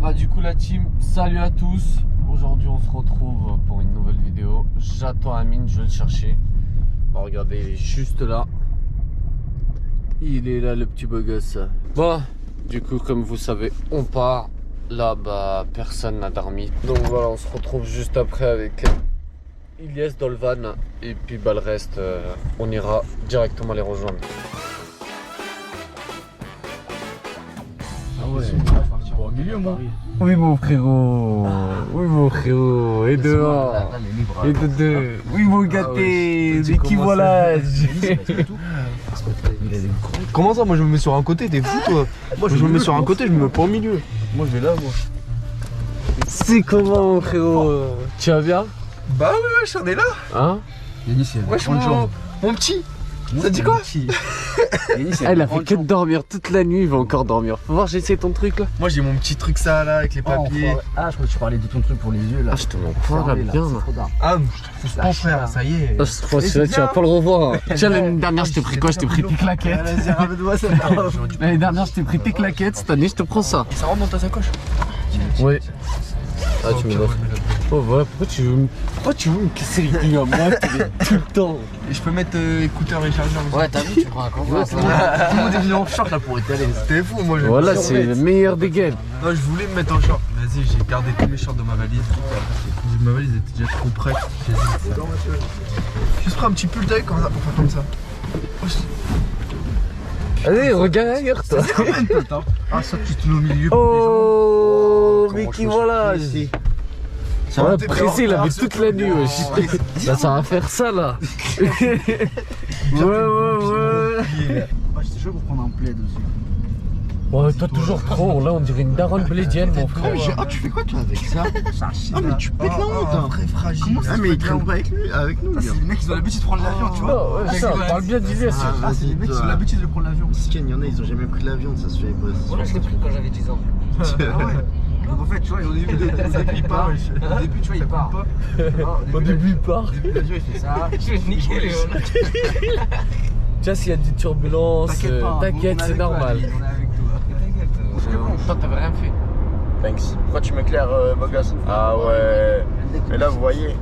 Bah du coup la team, salut à tous. Aujourd'hui on se retrouve pour une nouvelle vidéo. J'attends Amine, je vais le chercher. Bah, regardez, il est juste là. Il est là le petit beau gosse. Bon, du coup comme vous savez, on part. Là bah personne n'a dormi. Donc voilà, on se retrouve juste après avec Ilyes dans le van. Et puis bah le reste, on ira directement les rejoindre. Ah ouais, au milieu, moi. oui mon frérot, oui mon frérot, et dehors, et de deux, oui mon gâté, mais qui voilà. Comment ça, moi je me mets sur un côté, t'es fou toi? Moi je me mets sur un côté, je me mets pas au milieu. Moi je vais là, moi. C'est comment mon frérot? Tu vas bien? Bah ouais, j'en ai là. Hein? Yanis, wesh, mon petit. Ça dit quoi? Elle a fait que de dormir toute la nuit, il va encore dormir. Faut voir, j'essaie ton truc là. Moi j'ai mon petit truc ça là avec les papiers. Ah, je crois que tu parlais de ton truc pour les yeux là. Ah, je te mens pas là, bien là. Ah, je te pas frère, ça y est. Ah, je crois que celui-là, tu vas pas le revoir. Tiens, l'année dernière, je t'ai pris quoi? Je t'ai pris tes claquettes. L'année dernière, je t'ai pris tes claquettes. Cette année, je te prends ça. Et ça rentre dans ta sacoche? Oui. Ah, tu me donnes. Oh, voilà, pourquoi tu veux me casser les couilles à moi tout le temps? Et je peux mettre écouteurs et chargeurs. Ouais, t'as vu, tu prends un combat. Tout le monde est venu en short là pour étaler. C'était fou, moi. Voilà, c'est le meilleur des games. Non, je voulais me mettre en short. Vas-y, j'ai gardé tous mes shorts dans ma valise. Ma valise était déjà trop prête. Juste prends un petit pull taille comme ça pour faire comme ça. Allez, regarde ailleurs, toi. Ah, ça, tu te mets au milieu. Oh, mais qui voilà. Ça va t'es presser, il en avait retard, toute la nuit, wesh. Là, ça va faire ça, là. Ouais. J'étais chaud pour prendre un plaid aussi. Ouais, toi, toujours trop. Là, on dirait une daronne blédienne, mon frère. Ah, tu fais quoi toi avec ça? Ah, mais tu pètes la honte hein. Très fragile. Ah mais il traîne pas avec nous, C'est les mecs qui ont l'habitude de prendre l'avion, tu vois. Non, ouais, ça, on parle bien d'Ilyes. Ah, c'est les mecs qui ont l'habitude de prendre l'avion. Ken, il y en a, ils ont jamais pris l'avion, ça se fait pas. Voilà, je l'ai pris quand j'avais 10 ans. Ah ouais. Donc en fait, tu vois, au début, il part. Au début, tu vois, il part pas. Au début, il part. Au début, l'avion, il fait ça. Je vais niquer les Tu vois, s'il y a des turbulences, t'inquiète, c'est normal. On est avec toi. Toi, t'avais rien fait. Thanks. Pourquoi tu m'éclaires, beau gosse? Ah ouais. Mais là, vous voyez,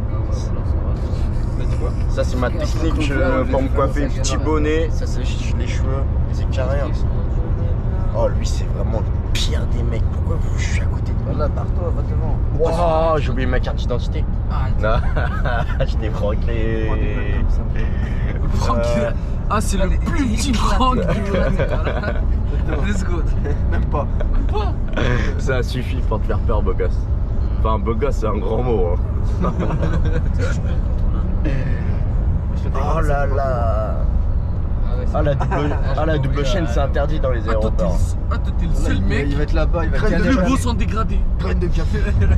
ça c'est ma technique pour me coiffer. Petit bonnet, ça sèche les cheveux, c'est carré. Hein. Oh, lui, c'est vraiment le pire des mecs. Pourquoi je suis à côté de lui? Voilà, pars-toi, va devant. Oh, j'ai oublié ma carte d'identité. Non, je t'ai franqué. Franck, ah, c'est le plus petit Franck du monde. Let's go. Même pas. Ça suffit pour te faire peur, beau gosse. Enfin, beau gosse, c'est un grand mot. Hein. Oh là là. Ah, la double chaîne, c'est interdit dans les aéroports. Ah, toi, t'es le seul mec. Il va être là-bas, il va être Le beau sans dégradé. Traîne de café. Traîne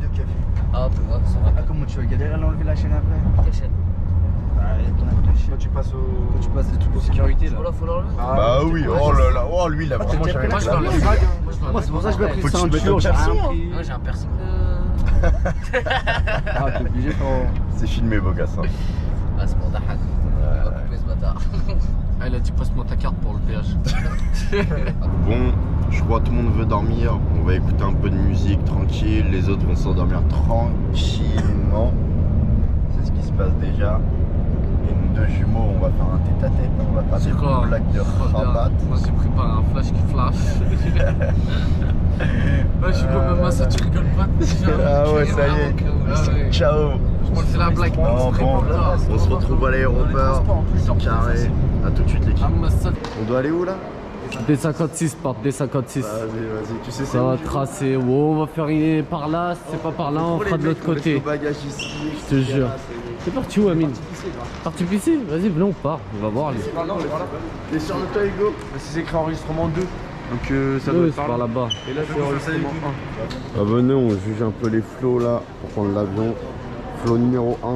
de café. Ah, ça va. Ah, comment tu vas galérer à enlever la chaîne après? Quelle chaîne? Quand tu passes des trucs de sécurité là. Faut l'enlever. Bah oui, oh là là, oh lui, il a vraiment jamais Moi, je la l'enlève. Moi, c'est pour ça que je vais Faut que tu te mettes au piercing. Ouais, j'ai un piercing. Ah, t'es obligé quand. C'est filmé, beau gosse. Hein. Ah, c'est pour Dahak. On va couper ce bâtard. Ah, il a dit passe-moi ta carte pour le péage. Bon, je crois que tout le monde veut dormir. On va écouter un peu de musique tranquille. Les autres vont s'endormir tranquillement. C'est ce qui se passe déjà. Et nous deux jumeaux, on va faire un tête-à-tête. On va faire C'est des quoi? blagues de rabat. Moi, j'ai préparé un flash qui flash. Ouais, je suis comme un ça, tu rigoles pas. Ah ouais, ça y est. Ciao. C'est la blague. Oh, bon, on se retrouve à l'aéroport. C'est carré. A tout de suite l'équipe. On doit aller où là? D56, porte D56. Vas-y, tu sais c'est Ça va où? tracer. Oh, on va faire par là, c'est pas par là, on fera de l'autre côté. Je te jure. C'est parti où, Amine? Parti pisser? Vas-y, venez, on part. On va voir. T'es sur le toit, Hugo? C'est écrit enregistrement 2. Donc ça doit Oui, être c'est par là-bas. Et là, c'est enregistrement 1. Ah, venez, on juge un peu les flots là pour prendre l'avion. Flot numéro 1,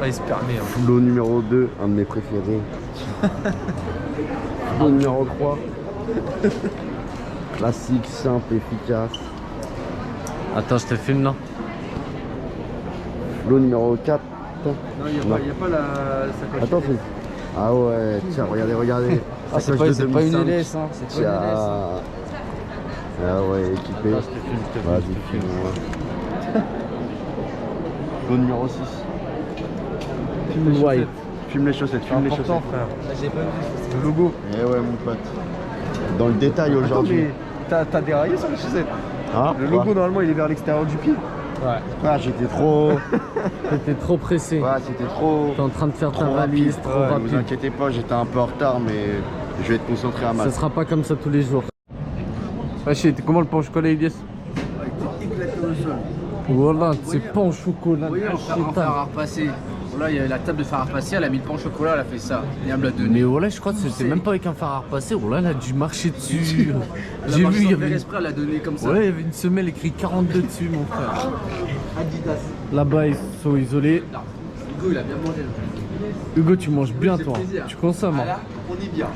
Il se permet. flot numéro 2, un de mes préférés. Flot numéro 3, classique, simple, efficace. Attends, je te filme là. Flot numéro 4. Non, il n'y a, pas la sacoche. Attends, Ah ouais, tiens, regardez. Ah, c'est Sacoche de pas une 2005. LS, hein. C'est pas une LS. Ah ouais, équipé. Vas-y, filme-moi. Go numéro 6. Filme white. Filme les chaussettes, filme les chaussettes. frère. J'ai pas vu. Le logo. Eh ouais, mon pote. Dans le détail aujourd'hui. T'as déraillé sur les chaussettes. Hein, Le quoi logo, normalement, il est vers l'extérieur du pied. Ouais. Ah, j'étais trop. T'étais trop pressé. Ouais, c'était trop. T'es en train de faire ta Trop valise, rapide. trop Ne vous rapide. inquiétez pas, j'étais un peu en retard, mais je vais être concentré à Ça maths. sera pas comme ça tous les jours. Wesh, comment le pain au chocolat, Elias? Voilà, c'est pas en chocolat. Oui, on fait un fer à repasser. Là, il y a la table de fer à repasser, elle a mis le pain au chocolat, elle a fait ça. Et elle me l'a donné. Mais voilà, je crois que c'était même pas avec un fer à repasser. Voilà, elle a dû marcher dessus. J'ai vu, il y avait l'esprit, elle l'a donné comme ça. ouais, il y avait une semelle écrit 42 dessus, mon frère. Adidas. Là-bas, ils sont isolés. Hugo, il a bien mangé. Hugo, tu manges bien, toi. plaisir. Tu consommes. hein. Là, on est bien.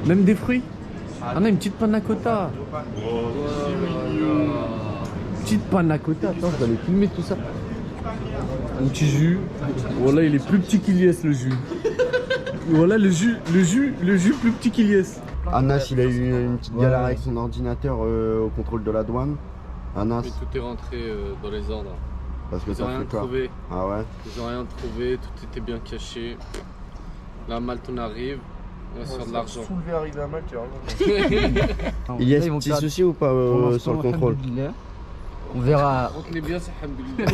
Même des fruits. Ah non, une petite panna cotta. Petite panna cotta. Attends, je vais aller filmer tout ça. Un petit jus. Voilà, il est plus petit qu'Iliès, le jus. Voilà, le jus plus petit qu'Iliès. Anas, il a eu une petite galère avec son ordinateur au contrôle de la douane. Anas, tout est rentré dans les ordres. parce que Ils ont ça rien fait quoi? trouvé. Ah ouais? Ils ont rien trouvé, tout était bien caché. Là, Malte, on arrive. On va se faire de l'argent. Soulever arrivé à mal, tu vois. Il y a un petit souci ou pas sur le contrôle? On verra. Compte-les bien, c'est hamdoulillah.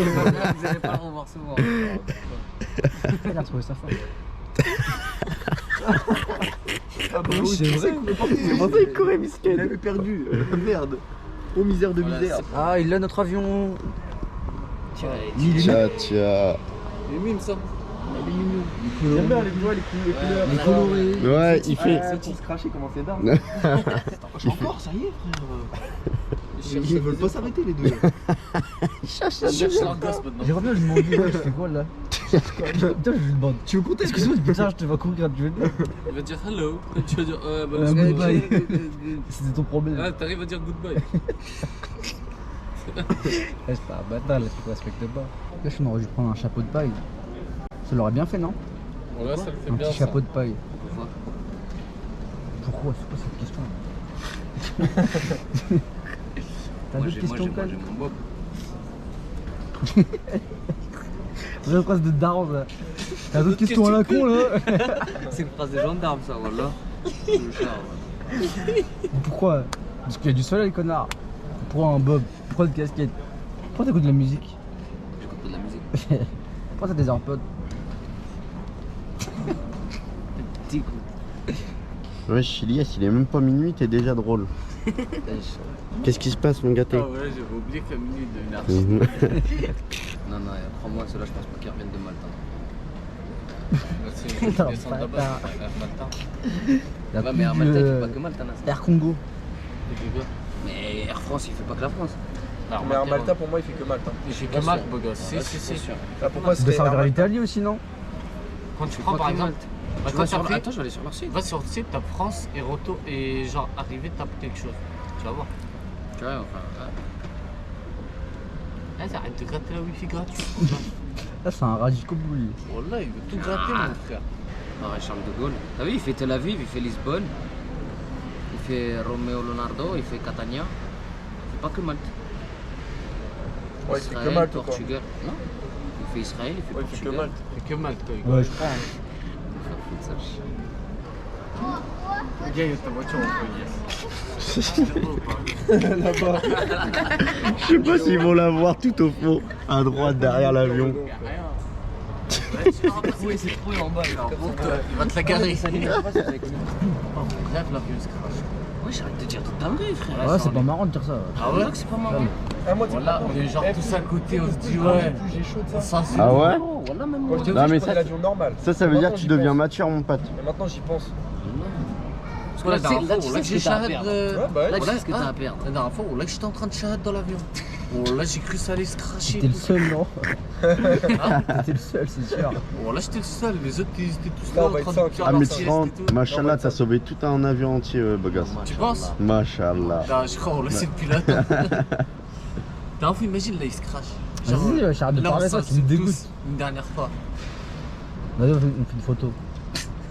Vous n'allez pas le revoir souvent. Il a trouvé sa femme. Ah bah oui, c'est vrai. C'est pour ça qu'il courait, miskin. Il avait perdu. Merde. Oh misère de misère. Ah, il a notre avion. Tiens. Les mimes, ça. J'aime bien les couleurs. Les colorés. Ouais, il fait. Pour se cracher, comment c'est dingue. Encore, ça y est, frère. Ils veulent pas s'arrêter, les deux. Ils cherchent leur gosse maintenant. J'aimerais bien lui demander, ouais, tu fais quoi là? Putain, je lui demande. Tu veux compter? Excuse-moi, putain, je te vois courir, tu veux dire? Il va dire hello. Tu vas dire Goodbye. C'était ton problème. Ah, t'arrives à dire goodbye. C'est pas un bâtard là, tu respectes pas. Là, on aurait dû prendre un chapeau de paille. Ça l'aurait bien fait, non? Voilà, ça le fait Un bien. petit ça. chapeau de paille. Pourquoi? C'est quoi cette question? T'as d'autres questions, quand même? C'est une phrase de daron, ça. T'as d'autres questions à la con, là? C'est une phrase de gendarme, ça, voilà. Pourquoi? Parce qu'il y a du soleil, connard. Pourquoi un bob? Pourquoi une casquette? Pourquoi t'écoutes de la musique? J'écoute de la musique. Pourquoi t'as des AirPods? Wesh, Ilias, il est même pas minuit, t'es déjà drôle. Qu'est-ce qui se passe, mon gâté? Ah ouais, j'avais oublié qu'à minuit de une arche. Non, non, crois-moi, ceux-là, je pense pas qu'ils reviennent de Malte. Merci, je vais descendre là-bas, bâtard. c'est Air Malta. La Ouais, mais Air Malta, il fait pas que Malte, hein, ça. Air Congo. Et puis quoi? Mais Air France, il fait pas que la France. Mais en Malta, pour moi, il fait que Malte. Il fait que Malte, beau gosse. Si, si, si. Là, pourquoi Ça doit c'était servir à Air l'Italie aussi, non? Quand tu prends par exemple. Tu vas sur... Attends, je vais aller sur leur site. Va sur le site, tape France et Roto et genre arrivé, tape quelque chose. Tu vas voir. Tu vois, enfin. Ah, ça arrête de gratter la wifi gratuit. Là, c'est un radical boule. Wallah, il veut tout gratter, mon frère. Ah ouais, Charles de Gaulle. T'as vu, il fait Tel Aviv, il fait Lisbonne, il fait Romeo Leonardo, il fait Catania. Il fait pas que Malte. Ouais, il fait que Israël, Malte, quoi. Portugal. Non, il fait Israël, il fait Ouais, il fait que Portugal. Malte. C'est que Malte, toi. Ouais, je crois. Regarde, ta voiture, on Là-bas. Je sais pas s'ils vont la voir tout au fond, à droite derrière l'avion. Oui, c'est trouvé en bas. Il va te la garer. Ça Bref, l'avion se crache. Ouais, j'arrête de dire de dingueries, frère. Ouais, c'est pas marrant de dire ça. Ah ouais? C'est pas marrant. Ah, moi, Voilà, on est genre tous à côté, on se dit ouais. j'ai chaud de ça. Ça, c'est Ah ouais? Oh, voilà, même Quand moi. j'étais Non, petit, mais je prenais ça- l'avion normal. Ça veut dire que Maintenant, tu j'y deviens pense. mature, mon pote. Mais maintenant, j'y pense. Parce que la dernière fois, on l'a que j'ai charré. Ouais, bah ouais. Là, qu'est-ce que t'as à perdre? La dernière fois, on l'a que j'étais en train de charrer dans l'avion. Oh là, j'ai cru que ça allait se cracher. T'es le seul, non? Hein? T'es le seul, c'est sûr. Oh là, j'étais le seul. Les autres, ils étaient tous Là, là on en va train être de cinq. faire Ah, leur mais sieste et 30, tout. machallah, t'as sauvé tout un avion entier, beau gosse. Tu penses? Machallah. Non, je crois, on l'a c'est depuis longtemps. T'as envie, imagine, là, il se crache. Vas-y, j'arrête de là, on parler de ça, s'en tu me fout dégoûtes. tous Une dernière fois. Vas-y, on fait une photo.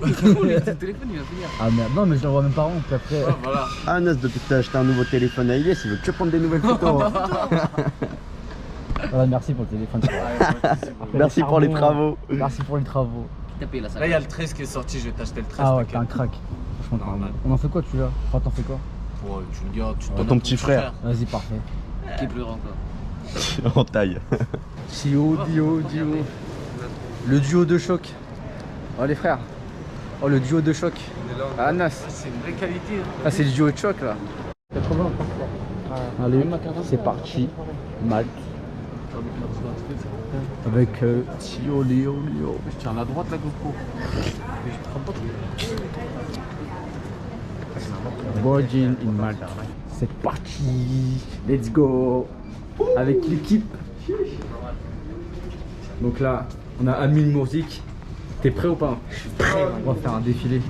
Le téléphone il va finir. Ah merde, non, mais je l'envoie même pas rond, puis après. Ouais, voilà. Ah, Nas, depuis que t'as acheté un nouveau téléphone à Ilyes, il veut que prendre des nouvelles photos. Voilà, merci pour le téléphone. Merci pour les travaux. Merci pour les travaux. Qui t'a payé la salle? Là, il y a le 13 qui est sorti, je vais t'acheter le 13. Ah ouais, t'es t'inquiète. un crack. Franchement, Normal. on en fait quoi, tu là? Enfin, t'en fais quoi? Ouais, tu me dis, ah, tu Oh, donnes ton à petit frère. Vas-y, parfait. Qui pleure encore? En taille. Dio. Le duo de choc. Oh les frères. Oh le duo de choc. Ah Nas. C'est une vraie qualité. Hein. Ah c'est le duo de choc là. Allez, c'est parti. Malte. Avec Tio Léo. Je tiens à la droite la GoPro. Virgin in Malte. C'est parti. Let's go. Avec l'équipe. Donc là, on a Amine Mourzik. T'es prêt ou pas? Je suis prêt. On va faire un défilé.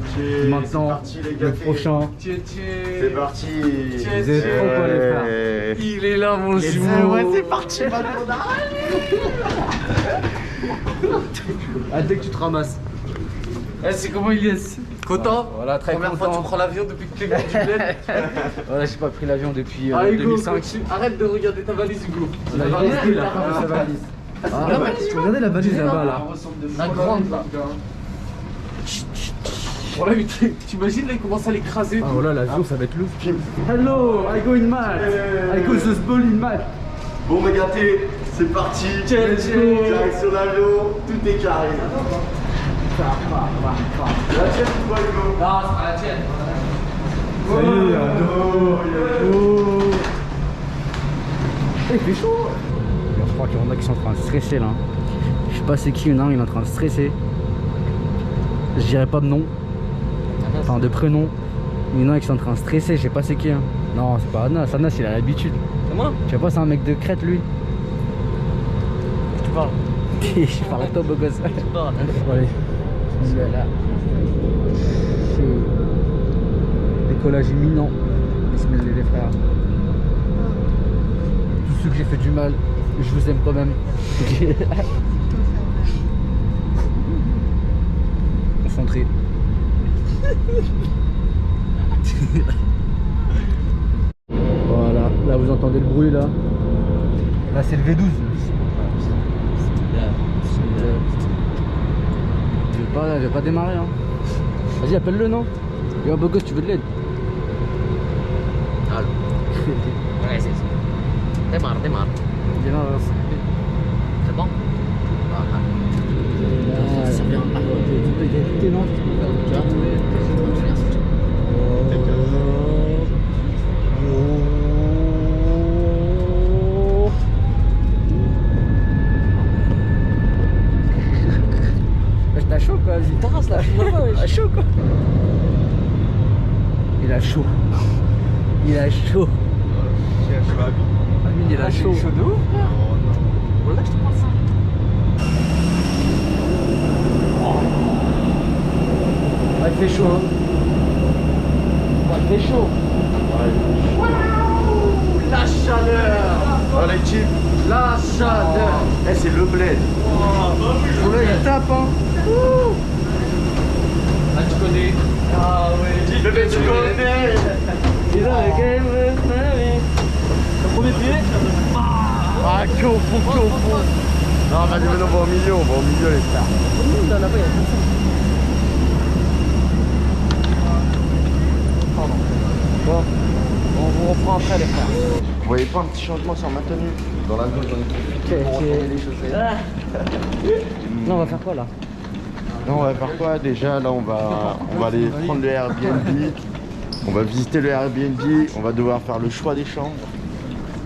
Maintenant, parti, les le gars, prochain. C'est parti. Vous êtes trop quoi les frères? Il est là mon jumeau. Ouais, c'est parti. Ah, dès que tu te ramasses. Eh, c'est comment il est? Content? Voilà, très Première fois que content. tu prends l'avion depuis que tu es venu du bled. Voilà, j'ai pas pris l'avion depuis Allez, go, 2005. continue. Arrête de regarder ta valise, Hugo. La valise, il a pas pris sa valise. Ah, tu regardais la valise là-bas là. La grande là. Voilà, mais t'imagines là, il commence à l'écraser. Ah voilà, l'avion ça va être lourd. Hello, I go in Malte. I go the ball in Malte. Bon, bah, gâté, c'est parti. Direction l'avion, tout est carré. La tienne ou quoi, Hugo? Non, c'est pas la tienne. Salut, oh. Il fait chaud. Je crois qu'il y en a qui sont en train de stresser là. Je sais pas c'est qui, il y en a un, il est en train de stresser. Je dirais pas de nom. Enfin de prénom. Il y en a qui sont en train de stresser, je sais pas c'est qui. Hein. Non, c'est pas Anas. Anas il a l'habitude. C'est moi? Tu sais pas, c'est un mec de Crète lui. Tu parles? Je parle à toi, beau gosse. Tu parles? Allez. Voilà. Décollage imminent. Bismillah les frères. Tous ceux que j'ai fait du mal, je vous aime quand même. Concentré. Voilà, là vous entendez le bruit là. Là c'est le V12. Je vais pas démarrer hein. Vas-y appelle-le non. Yo beau gosse tu veux de l'aide? Allô? Ouais, c'est ça. Démarre. Démarre. C'est bon? Ça vient pas. T'es non. T'as chaud quoi, vas-y. Tasse là, T'as chaud quoi. Il a chaud. Il a chaud. Amine il a chaud. Chaud de ouf, frère. Voilà, je te parle ça. Ah, il fait chaud hein. Ah, il fait chaud. Waouh, la chaleur. Oh, les chips. La chaleur. Eh, c'est le bled. Là il tape hein. Là, tu connais. Ah ouais. Bébé, tu connais. Il a le game. Le premier pied. Ah, que au fond. Non, vas-y, mais on va au milieu, les frères. Là-bas il y a personne. Pardon. Bon, on vous reprend après les frères. Vous voyez pas un petit changement sur ma tenue? Dans la zone, j'en ai profité pour retourner les chaussettes. Là on va faire quoi là? Non, on va faire quoi déjà? Là, on va aller prendre le Airbnb. On va visiter le Airbnb. On va devoir faire le choix des chambres.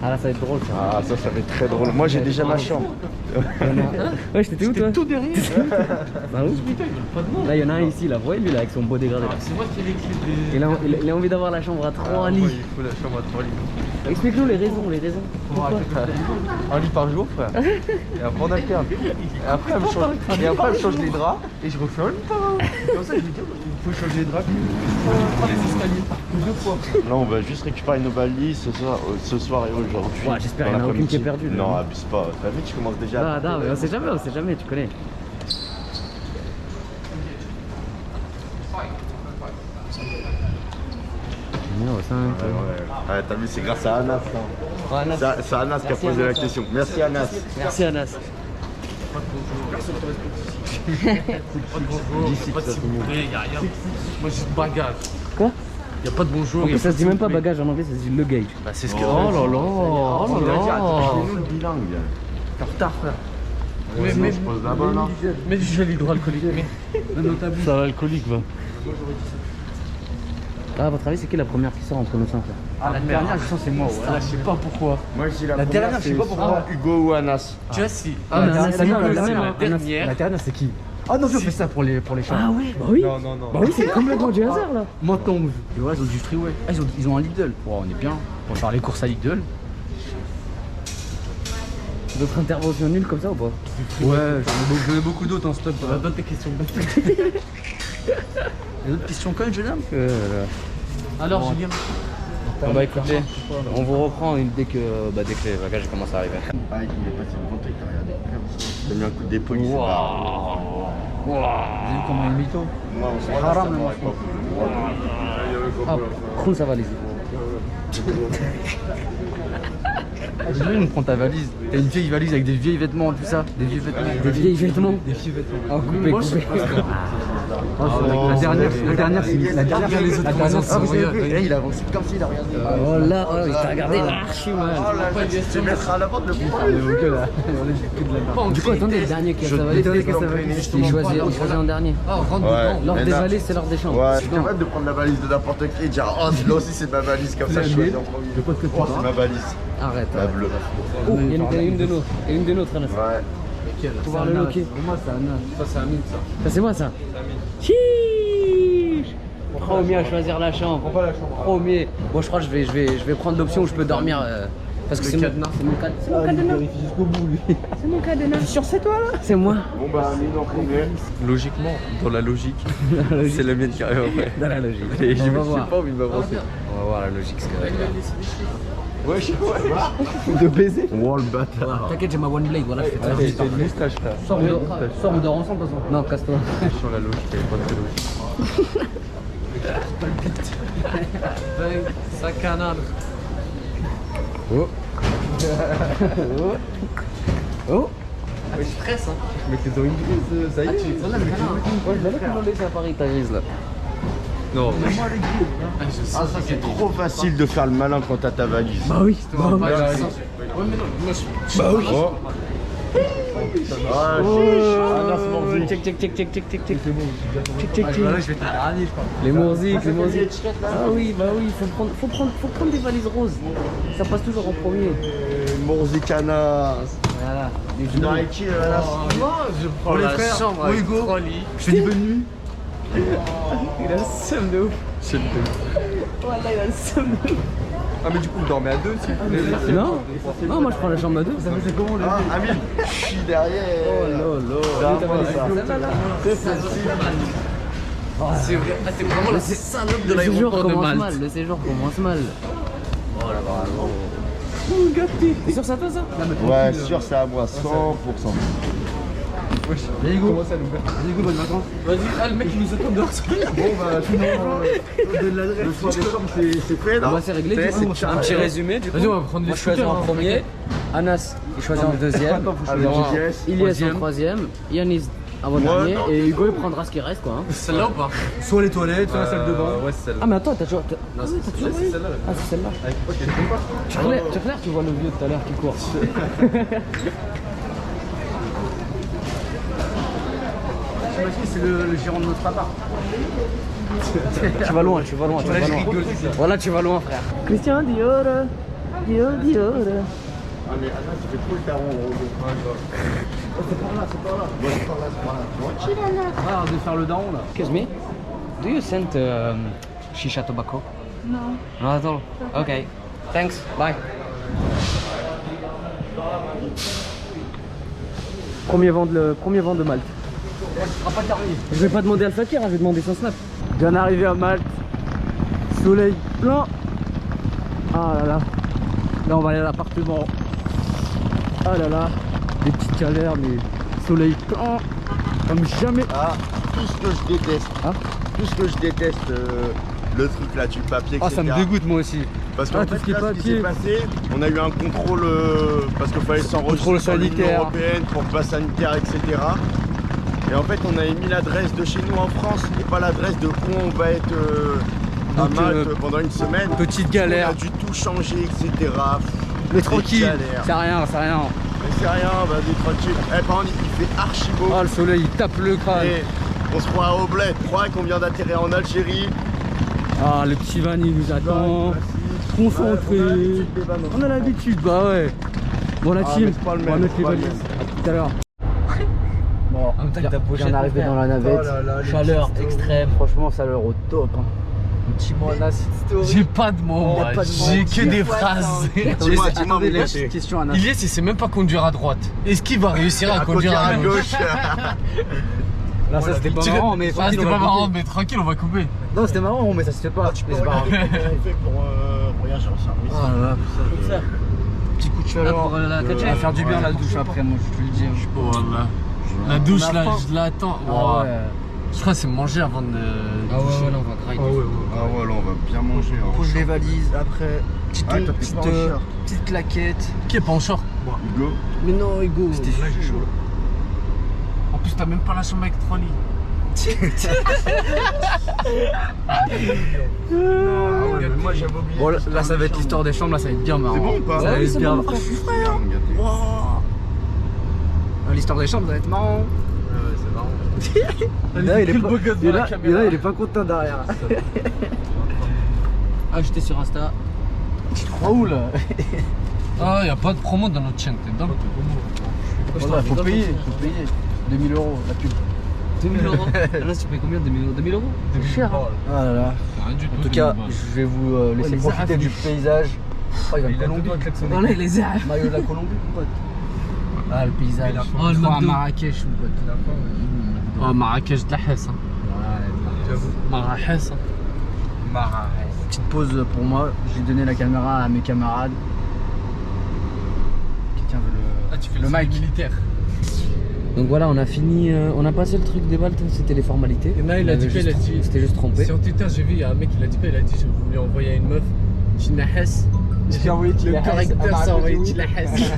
Ah là ça va être drôle ça. Ah, ça va être très drôle. Moi, j'ai déjà ma chambre. Ouais, j'étais où toi? Tout derrière. Bah où? Là il y en a un ici là, vous voyez lui là avec son beau dégradé là. C'est moi qui ai les clés des. Il a envie d'avoir la chambre à 3 lits. Il faut la chambre à 3 lits. Explique-nous les raisons. Pourquoi? Un lit par jour, frère. Et après, on alterne. Et après, elle me change les draps. Et je refais un lit par un. Comme ça, je me dis, il faut changer les draps. Les escaliers. Deux fois. Là, on va juste récupérer nos valises ce soir et aujourd'hui. Ouais, j'espère qu'il y en a aucune qui est perdue, là. Non, abuse pas. T'as vu, tu commences déjà. Ah non mais on sait jamais, tu connais. Numéro 5. Ouais, t'as vu, c'est grâce à Anas. Hein. Ouais, Anas. C'est Anas qui a Merci, posé la Anas. question. Merci Anas. Merci Anas. D'ici, ça c'est mieux. Y a rien. Moi j'ai de bagage. Quoi? Y a pas de bonjour. En y a plus, ça se dit même pas s'il vous plaît. bagage en anglais, ça se dit luggage. Bah c'est ce que. Oh là là, Oh oh là là. nous le bilingue. T'es en retard frère. Mais je pose la bonne. Hein. Mais du gel hydroalcoolique. Ça va alcoolique, va. Ah, à votre avis, c'est qui la première qui sort entre nos 5 là? Ah la dernière, je sens c'est moi, ouais. Je sais pas pourquoi. Moi je dis la dernière, première, je sais pas pourquoi. Hugo ou Anas. Tu vois si. Ah, mais Anas, c'est non, la la dernière. dernière. La dernière, c'est qui? Ah non, je fais ça pour les chats. Ah ouais, bah oui. Non. Bah oui, c'est complètement du hasard là. Moi tombe. Tu vois, ils ont du freeway. Ah, ils ont un Lidl. Oh, on est bien. On va faire les courses à Lidl. D'autres interventions nulles comme ça ou pas? Ouais, j'en ai beaucoup d'autres en stop. Donne tes questions. Il y a d'autres questions quand même, jeune homme? Alors Julien. Bon bah écoutez, on vous reprend dès que les bagages commencent à arriver. Ah, il est passé devant toi, il t'a regardé. T'as mis un coup d'épaule, il s'est Wow. barré. Vous avez vu comment il est mytho? Moi, on s'en Haram, ça le m'aurait mensonge. pas plu. Ah, roule sa valise. J'ai vu, prends ta valise. T'as une vieille valise avec des vieilles vêtements, tout ça. Des vieux vêtements. Des vieilles vêtements. Des vieux vêtements. Oh, coupé. La dernière, c'est la dernière, les autres. La dernière, c'est il a avancé comme s'il a regardé. Oh là, oh, il t'a regardé archi mal. Oh là, tu mettras à la vente le premier. Du coup, attendez, le dernier qui a sa valise, il choisit en dernier. Oh rentre Ouais. dedans. L'ordre des Mais valises, c'est l'ordre des chambres. Ouais, c'est capable de prendre la valise de n'importe qui et dire oh là aussi c'est ma valise comme ça je choisis en premier. Oh c'est ma valise. Arrête. La bleue. Oh, il y a une de nôtres. Il y a une de nôtres, Anas. Ouais. Faut voir le loquet. Pour moi c'est Anas. Ça c'est Amine ça. Ça, c'est moi, ça. Chiche. Premier à choisir la chambre. Prends pas la chambre. Premier. Bon, je crois que je vais prendre l'option où je peux dormir. Parce que c'est cadenas. C'est mon cadenas. C'est mon cadenas. Jusqu'au bout lui. C'est mon cadenas. Je suis sûr, c'est toi là. C'est moi. Bon bah Amine en premier. Logiquement, dans la logique, c'est la mienne qui arrive après. Dans la logique. Et On va voir. pas envie de m'avancer. On va voir la logique ce qu'elle va faire. De baiser. Oh le bâtard. T'inquiète, j'ai ma one blade. Voilà, je fais très T'as vite. une moustache frère. Sors, on dort ensemble de toute façon. Non, casse-toi. Sur la logique, elle est pas très logique. Ça canard. Oh. Oh. Je stresse hein. Mais t'es dans une grise, ça y est. Ouais, je l'avais toujours laissé à Paris, ta grise là. Non. Ah ça c'est trop facile de faire le malin quand t'as ta valise. Bah oui. Ouais mais non, moi je. Bah oui. Oh. Ah Anas Morzi. Check. Check. Là je vais te dernier je crois. Les mourziques. Ah oui, bah oui, faut prendre des valises roses. Ça passe toujours en premier. Morzicana. Voilà. Les Tu dors avec qui Anas? Moi je prends les la frères, chambre moi, avec Hugo. 3 lits. Je te dis bonne nuit. Il a le seum de ouf. C'est le Voilà, il a le seum de ouf. Ah mais du coup vous dormez à deux si vous voulez. Non, moi je prends la chambre à deux. Ça fait comment le Ah Amine, je suis derrière. C'est à moi, ça. C'est celle-ci. C'est vrai. Ah t'es vraiment la salope de Le séjour l'aéroport de commence Malte. mal. Le séjour commence mal. Oh là bravo. T'es sûr c'est à toi ça? Ouais, sûr c'est à moi, 100%. Viens Hugo. Comment ça nous fait? Hugo, bonnes vacances. Vas-y, ah le mec il nous attend dehors. Bon bah finalement, le choix des chambres c'est fait On non? va se régler du coup. Un petit résumé du coup. Vas-y on va prendre les Moi je choisis en premier. Anas il choisit en deuxième. Alors Ilyes en troisième. Yanis avant-dernier. non. Et Hugo il prendra ce qui reste quoi. Celle-là ou pas? Soit les toilettes, soit la salle de bain. Ouais c'est celle-là. Ah mais attends, t'as toujours. Non c'est celle-là. Ah c'est celle-là. Avec quoi tu fais pas? Tu clair, tu vois le vieux tout à l'heure qui court. J'imagine c'est le gérant de notre appart. Tu vas loin. Voilà, tu vas loin frère. Christian Dior. Ah mais Anas il fait trop le taron. C'est par là. Moi je parle là, c'est par là. Ah, de faire le daron là. Excuse me. Do you send shisha tobacco? No. Not at all. Okay. Thanks. Bye. Premier vent de Malte. Je vais pas demander à Fakir, je vais demander son snap. Bien arrivé à Malte. Soleil plein. Ah là là. Là on va aller à l'appartement. Ah là là. Des petites galères mais soleil plein. Comme jamais. Ah, tout ce que je déteste. Ah. Tout ce que je déteste, le truc là, tu le papier, etc. Ah, ça me dégoûte moi aussi. Parce qu'en Ah, tout fait, ce qui est là, ce qui papier. s'est passé, on a eu un contrôle parce qu'il fallait s'enregistrer Contrôle sur l'Union sanitaire. européenne pour le pass sanitaire, etc. Et en fait, on avait mis l'adresse de chez nous en France et pas l'adresse de où on va être à Donc, Malte pendant une semaine. Petite On galère. a dû tout changer, etc. Mais Des tranquille, galères. c'est rien, c'est rien. Mais c'est rien, vas-y, tranquille. Eh, par contre, il fait archi beau. Ah, le soleil il tape le crâne. Et on se croit au bled. Croyez qu'on vient d'atterrir en Algérie. Ah, le petit van il nous attend. Concentré. On a l'habitude, bah ouais. Bon, la Ah, team, mais c'est pas le on va même, mettre les c'est pas le valises. même. À tout à l'heure. Bon, En même temps que ta pochette, on est arrivé frère. dans la navette. Oh là là, les Chaleur petits extrême. Franchement, ça a l'air au top. Hein. Dis-moi là, J'ai pas de mots, Y a moi. pas de mots. J'ai que des phrases. Dis-moi, Attendez, mon les côté. questions à Nas. Ilyes, il sait même pas conduire à droite. Est-ce qu'il va réussir à conduire à gauche? Là, ça c'était pas marrant, mais Ah, tranquille, c'était on va pas marrant, couper. mais tranquille, on va couper. Non, c'était marrant, mais ça se fait pas. Tu peux Mais c'est pas grave. regarder comment on fait pour regarder sur le service. Oh là là, putain. Petit coup de chaleur. Ah, pour la Ça catcher. va faire du bien la douche après, moi je te le dis. Voilà. La douche, On a là, faim. je l'attends. Ah Ouah. ouais. Je crois que c'est manger avant de. Ah ouais, ouais, là, on va grinder. Ah ouais, là on va bien manger. Hein. Pose les valises, après, petite, Ah, toi, t'es pas en short. petite claquette. Qui est pas en short? Hugo. Mais non, Hugo. C'était chaud. En plus, t'as même pas la chambre avec 3 lits. Ah ouais, mais moi j'avais oublié. Bon, là ça va être l'histoire des chambres, là ça va être bien marrant. C'est bon ou pas? Ça va Ouais, être c'est bien bon, marrant. Wow. L'histoire des chambres, ça va être marrant. c'est marrant. Là, il est Quel pas, beau gosse il est dans la là, caméra. il est pas content derrière. Ah, j'étais sur Insta. Tu te crois où là? Ah, y'a pas de promo dans notre chaîne, t'es dingue. Voilà, faut payer, 2000 € la pub. 2000 euros. Là, tu payes combien? 2000 euros? 2000 euros? C'est cher. Hein. Ah là là. Rien du En tout, tout cas, 2020. je vais vous laisser les profiter Arabes, du ils- paysage. Oh, il va me Il a Colombie. tout klaxonné. Voilà, il les a. Maillot de la Colombie, mon pote. Ah, le paysage. Il a faim. Oh, le McDo. à Marrakech, mon pote. Il a faim, ouais. Oh, Marrakech de la Hesse. Hein. J'avoue. Marrakech. Hein. Marrakech. Petite pause pour moi. J'ai donné la caméra à mes camarades. Quelqu'un veut le. Ah, tu fais le mic. militaire. Donc voilà, on a fini, on a passé le truc des balles, c'était les formalités. Et là, il a dit quoi? Il a dit. C'était juste trompé. Sur Twitter, j'ai vu, il y a un mec, il a dit quoi? Il a dit, je voulais envoyer à une meuf, Tina Hess. J'ai envoyé Le correcteur s'est envoyé Tina Hess.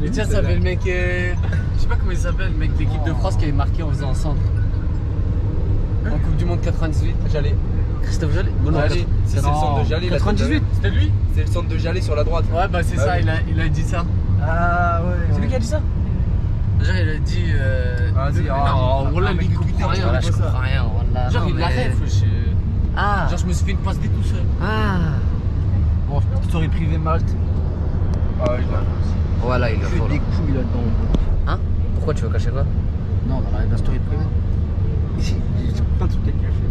Et tiens, ça s'appelle le mec. Je sais pas comment il s'appelle, le mec de l'équipe de France qui avait marqué en faisant un centre. En Coupe du Monde 98. Jallet. Christophe Jallet? Bon, non, Jallet. C'est le centre de Jallet. 98, c'était lui? C'est le centre de Jallet sur la droite. Ouais, bah c'est Ah ça, oui. il a dit ça. Ah ouais. C'est lui qui a dit ça? Genre, il a dit. Ah, dis, non, voilà, lui, il comprend rien. Voilà, je comprends rien, voilà. Genre, Non, il la mais- rêve, Ah. Genre, je me suis fait une passe D tout seul. Ah. Bon, story privée Malte. Ah, il a aussi. Voilà, il a Que fait des couilles là-dedans. Hein? Pourquoi tu veux cacher quoi? Non, dans la story privée. Ici, j'ai plein de trucs à cacher.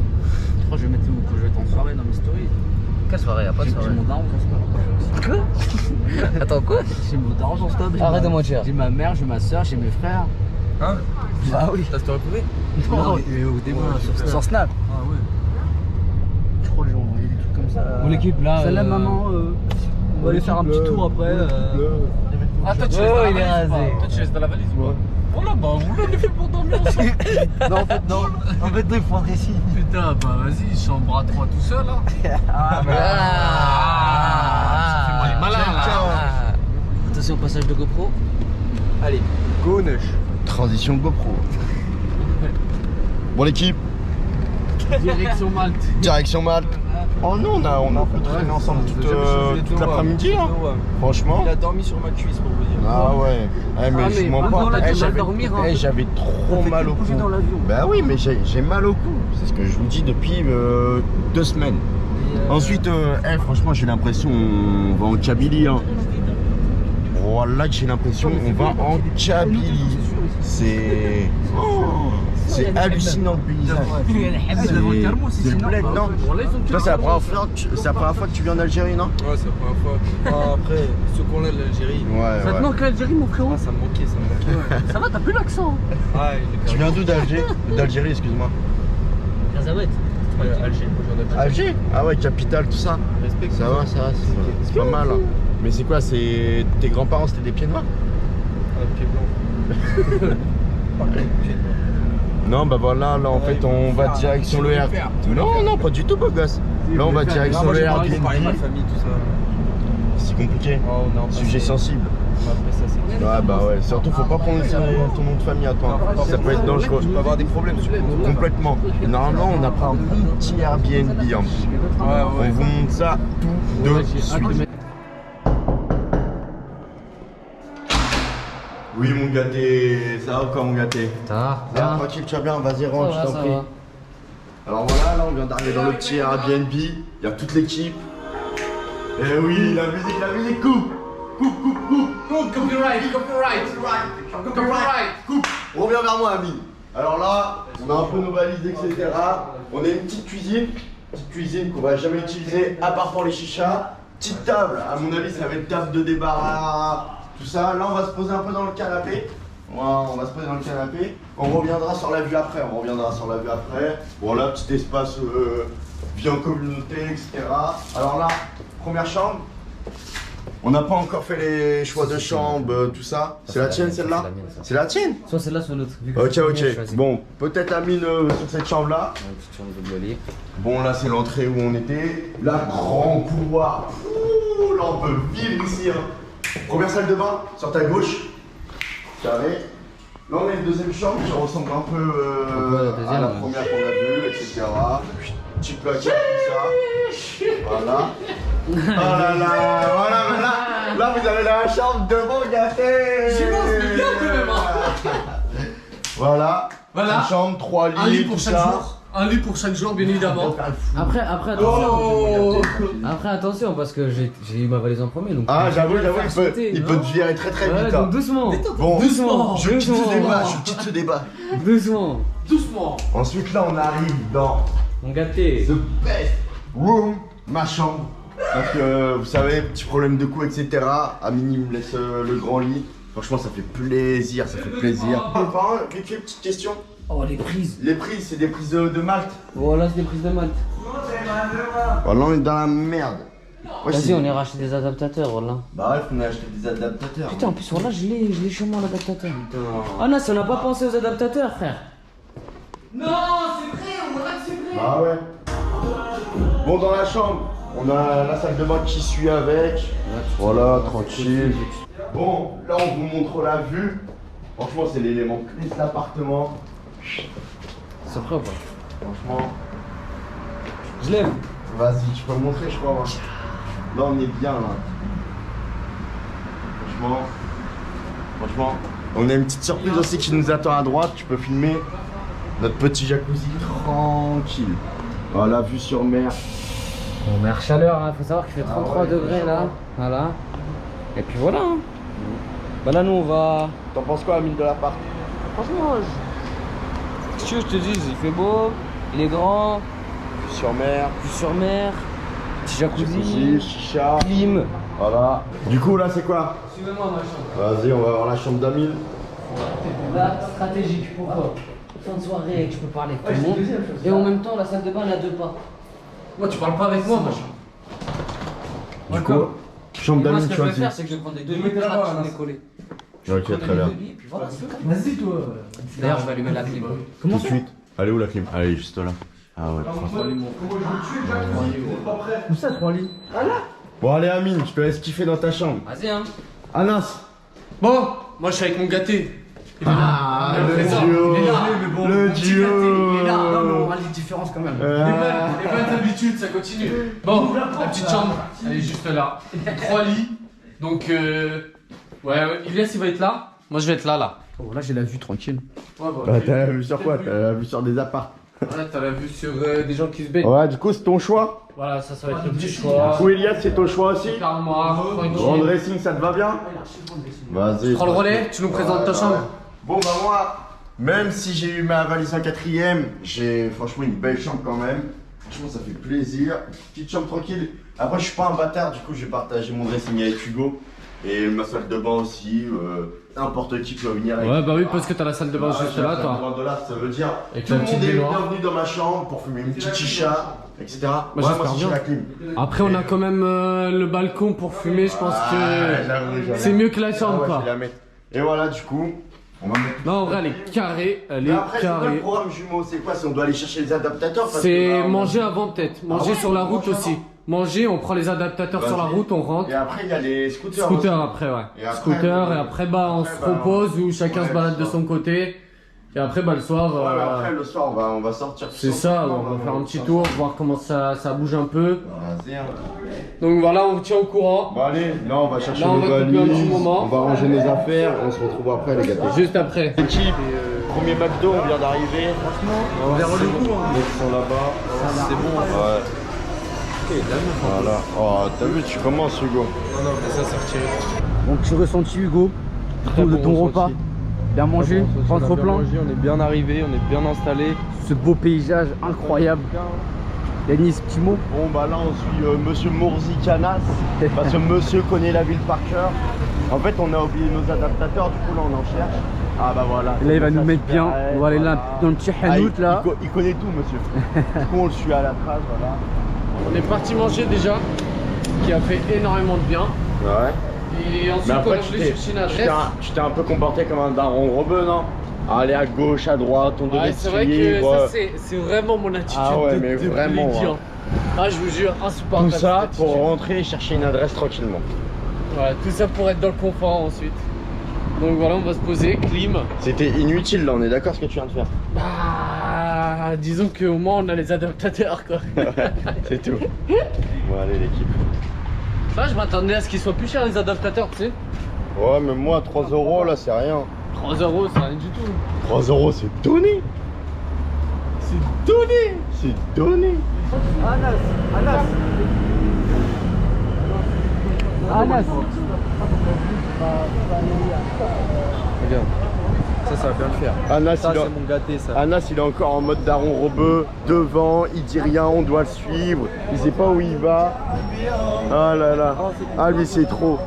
Je crois que je vais mettre où? Que je vais être en soirée dans mes stories. Quelle soirée? Y'a pas de J'ai soirée. mon daron dans ce stade. Attends, quoi? J'ai mon daron dans ce stade. Arrête de mentir. J'ai ma mère, j'ai ma soeur, j'ai mes frères. Hein? Bah oui. T'as story privé? Non, mais au début, sur Snap. Ah ouais. Je crois que j'ai envoyé des trucs comme ça. Bon, l'équipe, là, Salam maman, on va aller faire un petit tour après. Ah, toi, tu Oh, laisses dans la il est valise ou pas? rasé. Toi, tu laisses dans la valise ou pas? Voilà, bah, on l'a fait pour dormir ensemble. Non, en fait, non. En fait, non, il faut rentrer ici. Putain, bah, vas-y, chambre à 3 tout seul, hein. Ah, ça fait mal les malins, là. Ah. Attention, passage de GoPro. Allez, go Nush. Transition GoPro. Bon l'équipe, Direction Malte. direction Malte. Oh non, on a un peu traîné ensemble toute l'après-midi là. Franchement. Il a dormi sur ma cuisse pour vous dire. Ah ouais. Eh, mais Ah, je mais m'en maintenant, pas. là, tu Eh, vas j'avais dormir, hein. j'avais trop mal au cou. dans l'avion. Bah oui, mais j'ai mal au cou. C'est ce que je vous dis depuis 2 semaines. Ensuite, franchement, j'ai l'impression on va en Kabylie. Hein. Voilà que j'ai l'impression on va en Kabylie. C'est c'est hallucinant le paysage. C'est le bled, non? Toi, c'est la première fois que tu viens d'Algérie, non? Ouais, c'est la première fois. Ah, après, ce qu'on a de l'Algérie. Ouais, Ça te ouais. manque l'Algérie, mon frérot? Ah, ça me manquait, ça me manquait. Ça va, t'as plus l'accent. Ah, il est Tu viens d'où d'Algérie, excuse-moi? Kazawet. Alger, moi j'en ai Alger? Ah ouais, capitale, tout ça. Respect. Ça va, c'est pas mal. Hein. Mais c'est quoi, c'est tes grands-parents, c'était des pieds noirs? Ah, pied blanc. Pied blanc. Non, bah voilà, là en fait on va direction le R. Non, non, pas du tout, beau gosse. Là, on va direct sur le Airbnb. famille, tout ça. C'est compliqué. Oh, on est en Sujet sensible. Après ça, c'est. Ouais, bah ouais. Surtout, faut pas prendre ton nom de famille à toi. Ça peut être dangereux. Tu peux avoir des problèmes, tu peux. Complètement. Et normalement, on a pris un petit Airbnb. Hein. On vous montre ça tout de suite. Oui, mon gâté. Ça va ou quoi, mon gâté? Ça va? Ça va, tranquille, tu vas bien? Vas-y, rentre, je t'en prie. Alors voilà, là, on vient d'arriver dans le petit Airbnb. Il y a toute l'équipe. Eh oui, la musique, coupe! Copyright. Reviens vers moi, Amine. Alors là, on a un peu nos valises, etc. On a une petite cuisine qu'on va jamais utiliser, à part pour les chichas. Petite table, à mon avis, ça va être table de débarras, tout ça. Là, on va se poser un peu dans le canapé. On va se poser dans le canapé. On reviendra sur la vue après. Voilà, petit espace vie en communauté, etc. Alors là, première chambre. On n'a pas encore fait les choix de chambre, tout ça. C'est la tienne, celle-là? C'est la tienne? Soit celle-là, soit l'autre. Ok. Bon, peut-être Amine sur cette chambre-là. Une petite chambre double lit. Bon, là, c'est l'entrée où on était. Là, grand couloir. Ouh, là, on peut vivre ici. Hein. Première salle de bain, sur ta gauche. Carré. Là, on a une deuxième chambre qui ressemble un peu à la première qu'on a vue, etc. Petit placard, tout ça. Voilà. Oh là là, voilà. Là, vous avez la chambre de mon gâté. J'y pense, mais bien quand même. Hein. Voilà. Voilà. Une chambre, 3 lits, Un lit pour tout chaque ça. jour. Un lit pour chaque jour, bien évidemment. Après, attention. Après, attention, parce que j'ai eu ma valise en premier. Donc Ah, j'avoue, il il peut te virer très très vite. donc Hein. doucement. Bon, Doucement. je quitte ce débat, Doucement. Doucement. Ensuite, là, on arrive dans Mon gâté. the best room, ma chambre. Donc, vous savez, petit problème de cou, etc. Amine me laisse le grand lit. Franchement, ça fait plaisir, vite fait, petite question. Oh, les prises. Les prises, c'est des prises de Malte. Voilà, c'est des prises de Malte. Voilà, on est dans la merde. Ouais, Vas-y, c'est- on est racheté des adaptateurs, voilà. Bah ouais, on a acheté des adaptateurs. Putain, en plus, voilà, je l'ai chez moi, l'adaptateur. Ah non, si on n'a pas pensé aux adaptateurs, frère. Non, c'est vrai, on voit que c'est vrai. Bah ouais. Bon, dans la chambre, on a la salle de bain qui suit avec. Voilà, tranquille. Bon, là on vous montre la vue. Franchement, c'est l'élément clé de l'appartement. C'est vrai ou pas? Franchement, Je lève. vas-y, tu peux me montrer, je crois. Hein. Là, on est bien là. Franchement, on a une petite surprise aussi qui nous attend à droite. Tu peux filmer notre petit jacuzzi tranquille. Voilà, vue sur mer. Bon, mer chaleur, hein. Faut savoir qu'il fait 33 degrés là. Voilà. Et puis voilà. Hein. Bah là, nous on va. T'en penses quoi, Amine, de l'appart? Franchement, qu'est-ce que tu veux que je te dise? Il fait beau, il est grand, Vue sur mer. vue sur mer, petit Jacuzzi, jacuzzi, chicha. clim. Voilà. Du coup, là, c'est quoi? Suivez-moi ma chambre. Vas-y, on va voir la chambre d'Amine. Là, stratégique, pourquoi? Fin de soirée, tu peux parler avec tout le monde. Et en même temps, la salle de bain, elle a 2 pas. Moi, tu parles pas avec moi, ma chambre. Du coup, chambre Et moi, d'Amine, ce que tu je vais vois. faire, c'est que je vais prendre les 2 mettez lits là-bas, je vais les coller. Ok, très bien. Vas-y, toi. D'ailleurs, je vais allumer la clim. Tout de suite. Elle est où la clim? Elle est juste là. Ah ouais, Où ça, 3 lits? Bon, allez, Amine, je te laisse kiffer dans ta chambre. Vas-y, hein. Anas. Bon, moi, je suis avec mon gâté. Il est là. Ah, Il est le présent. duo. Il est là. Mais bon, Le mon petit duo. gâté, il est là. Non, mais on aura les différences quand même. Les bonnes habitudes, ça continue. Bon, la petite chambre, elle est juste là. 3 lits. Donc, ouais, Ilias, il va être là. Moi, je vais être là. Oh, là, j'ai la vue tranquille. Ouais, bah, Bah, t'as la vue sur quoi? T'as la vue sur des apparts. voilà, t'as la vue sur des gens qui se baignent. Ouais, du coup, c'est ton choix. Voilà, ça va être le petit choix. Du coup, Elias, c'est ton choix aussi. Armoire, Grand tranquille. dressing, ça te va bien? Vas-y. Prends le relais, tu nous présentes ta chambre. Bon, bah, moi, même si j'ai eu ma valise en 4ème, j'ai franchement une belle chambre quand même. Franchement, ça fait plaisir. Petite chambre tranquille. Après, je suis pas un bâtard, du coup, j'ai partagé mon dressing avec Hugo. Et ma salle de bain aussi. N'importe qui peut venir avec. Ouais, bah oui, parce que t'as la salle de bain juste là, toi. De là, ça veut dire Avec tout la le petite monde est baignoire. bienvenu dans ma chambre pour fumer une petite chicha, etc. Ouais, j'espère moi, si bien. j'ai la clim. Après, on a quand même le balcon pour fumer, je pense que j'avoue. c'est mieux que la Ah chambre, ouais, je quoi. vais la mettre. Et voilà, du coup, On va mettre. Non, en vrai, elle est carrée. Elle Mais est après, c'est quoi le carrée. programme jumeau? C'est quoi? Si on doit aller chercher les adaptateurs? Parce C'est que, bah, manger avant peut-être. Manger ouais, sur la route manger aussi. avant. Manger, on prend les adaptateurs sur la Vas-y. route, on rentre. Et après, il y a les scooters. Scooter aussi. après, ouais. Et après, Scooter, ouais. et après, bah, on Après, se bah, repose ou chacun ouais, se balade c'est de ça. son côté. Et après, bah, le soir, Ouais, mais après, le soir, on va sortir. c'est ça, on va faire un petit tour, voir comment ça bouge un peu. Vas-y, hein. Donc voilà, on vous tient au courant. Bon, allez, là, on va chercher Là, on nos va couper un petit valises. moment. On va ranger nos affaires. On se retrouve après, les gars. Juste après. Équipe, premier McDo, on vient d'arriver. Franchement, vers le coup. Ils sont là-bas. C'est bon. Ouais. Voilà. Oh, t'as vu, tu commences, Hugo. Non, mais ça, c'est retiré. Donc tu ressenti Hugo de ton repas. Bien mangé, ventre plein. On est bien arrivé, on est bien installé. Ce beau paysage incroyable. Yanis, petit mot. Bon, bah là, on suit Monsieur Mourzi Canas. Parce que monsieur connaît la ville par cœur. En fait, on a oublié nos adaptateurs, du coup, là, on en cherche. Ah, bah voilà. Et là, il va nous mettre super, bien. On va aller là dans le petit hanout là. Il connaît tout, monsieur. Du coup, on le suit à la trace, voilà. On est parti manger déjà, qui a fait énormément de bien. Ouais. Et ensuite, Mais on après, est venu chercher une adresse. tu t'es un peu comporté comme un daron rebeu, non? Aller à gauche, à droite, on devait Ouais, c'est vrai que trier, ça, c'est vraiment mon attitude Ah ouais, de, mais de vraiment, plébéien. hein. Ah, je vous jure, insupportable. Tout ça cette pour attitude. rentrer et chercher une adresse tranquillement. Voilà, tout ça pour être dans le confort ensuite. Donc voilà, on va se poser, clim. C'était inutile là, on est d'accord ce que tu viens de faire. Bah, disons qu'au moins on a les adaptateurs quoi. C'est tout. Bon allez l'équipe. Là, je m'attendais à ce qu'ils soient plus chers les adaptateurs, tu sais. Ouais mais moi 3 € là c'est rien. 3 €, c'est rien du tout. 3 € c'est donné. C'est donné. C'est donné. Anas. Regarde. Ça va bien le faire. Anas, Ça, il a- c'est mon gâté, ça. Anas il est encore en mode daron rebeu, devant, il dit rien, on doit le suivre, il sait pas où il va. Ah là là, ah lui c'est trop.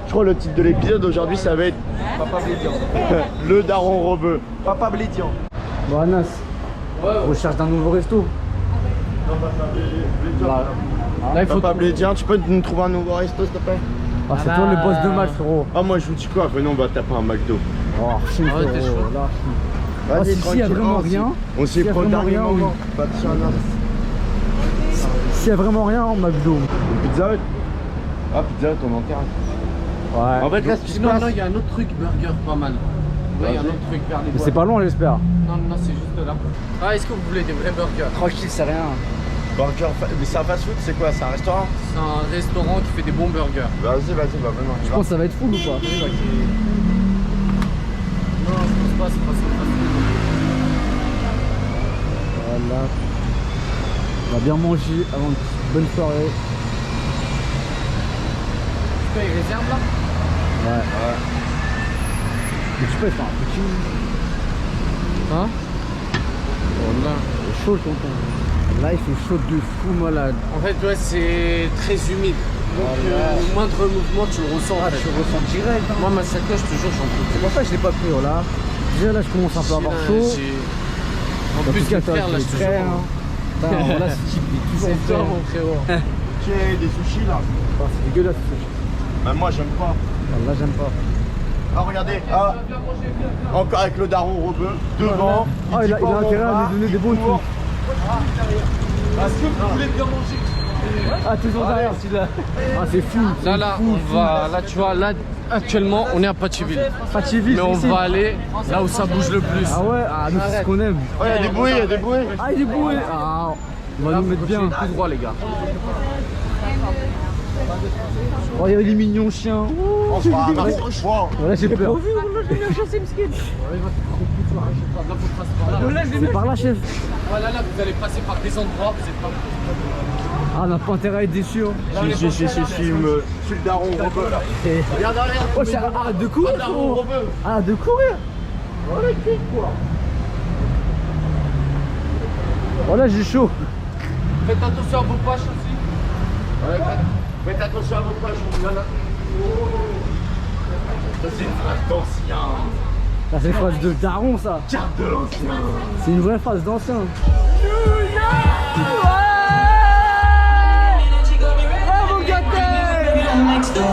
Je crois que le titre de l'épisode aujourd'hui ça va être Papa Blédian. le daron rebeu. Papa Blédian. Bon Anas, recherche d'un nouveau resto. Là, il faut. Papa Blédien, tu peux nous trouver un nouveau resto s'il te plaît? Ah, c'est toi le boss de match frérot. Ah moi je vous dis quoi, venez on va taper un McDo. Oh, archi, Ah ouais, t'es frérot, chaud. là, archi. Vas-y, Ah, si, s'il y a tranquille. vraiment Oh, rien, On s'y s'il y a prend au vraiment dernier rien, moment. oui. Pas de sur Anas. S'il y a vraiment rien, on McDo. Pizza Hut. Ah Pizza Hut on en terrasse. Ouais. En fait là ce qui se Sinon, passe. là, il y a un autre truc burger pas mal. Là, il y a un autre truc vers les Mais bois. c'est pas loin j'espère. Non, non, c'est juste là. Ah, est-ce que vous voulez des vrais burgers? Tranquille, c'est rien. Burger, mais c'est un fast food, c'est quoi? C'est un restaurant? C'est un restaurant qui fait des bons burgers. Vas-y, bah venons. Je pense que ça va être full ou pas? Non, je pense pas, c'est pas ça. Voilà. On va bien manger avant une bonne soirée. Tu peux, ils réservent là? Ouais. Mais tu peux faire un petit. Hein? Voilà. C'est chaud le tonton. Là il fait chaud de fou malade. En fait, ouais, c'est très humide. Donc, le moindre mouvement, tu le ressens. en fait. Tu ressens direct. Hein. Moi, ma sacoche, je te jure, j'en peux C'est plus. pour ça que je l'ai pas pris là. Déjà là je commence un peu à avoir chaud. En plus, tout cas, le frère, là, je te jure. Voilà ce type il est toujours C'est toi, prêt. mon frérot. Tiens, des sushis là. Oh, c'est dégueulasse ce sushi. Bah moi j'aime pas. Là j'aime pas. Ah regardez, ah, encore avec le daron rebeu, devant. Ah il a intérêt à nous donner des bons trucs. Est-ce que vous voulez bien manger? Ah toujours derrière celui-là. Ah c'est fou. Là, on va. Là, tu vois, là, actuellement, on est à Patcheville. Patcheville, Mais on ici. va aller là où ça bouge le plus. Ah ouais, ah nous c'est ce qu'on aime. Oh, il y a des bouées, il y a des bouées. Ah il est bourré. Ah on va nous mettre bien. Tout droit, les gars. Oh il y a des mignons chiens. On se fera un marché. Wow. Voilà j'ai peur. Là, faut passer par là. C'est par là chef. Voilà, là, vous allez passer par des endroits, vous êtes pas. Ah on n'a pas intérêt à être déçus. Hein. Si, je suis le daron rebeu là. Et- Viens derrière. Oh c'est arrête de courir Daron frérot. rebeu. Arrête de courir. Voilà, qui quoi. Voilà j'ai chaud. Faites attention à vos poches aussi. Faites attention à vos pages. Ça c'est une phrase d'ancien. Ça c'est une phrase de daron ça. Carte de l'ancien. C'est une vraie phrase d'ancien. Next door.